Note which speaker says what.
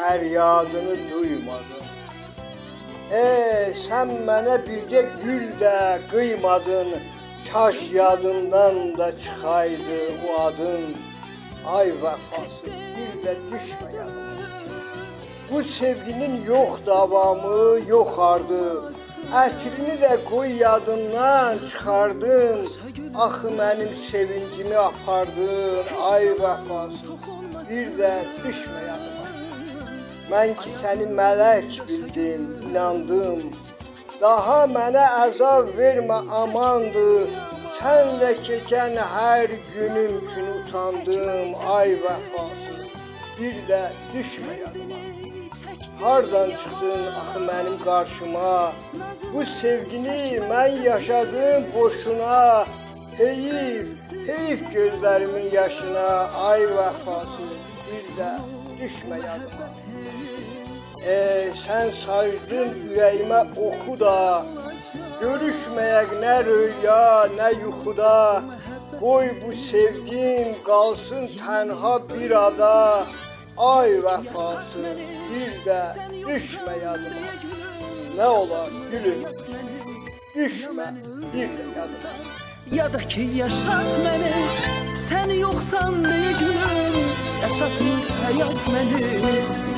Speaker 1: fəryadını duymadın. Sən mənə bircə gül də qıymadın, kaş yadından da çıxaydı o adın. Ay vəfasız, bir də düşmə yadıma. Bu sevginin yox davamı, yox ardı. Əkrini də qoy yadından çıxardın. Axı mənim sevincimi apardın. Ay vəfasız, bir də düşmə yadıma. Mən ki səni mələk bildim, inandım. Daha mənə əzab vermə amandır. Sənlə keçən hər günüm üçün utandım. Ay vəfasız, bir də düşmə yadıma. Hardan çıxdın axı mənim qarşıma? Bu sevgini mən yaşadım boşuna. Heyif gözlərimin yaşına. Ay vəfasız, bir də düşmə yadıma. Sən saydın ürəyimə oxu da, görüşməyək nə röya, nə yuxuda. Qoy bu sevgim qalsın tənha bir ada. Ay vəfasız, bir də düşmə yadıma. Nə olar gülüm, düşmə bir də yadıma.
Speaker 2: Ya da ki yaşat məni, sən yoxsan deyə gülüm, yaşatmır həyat məni.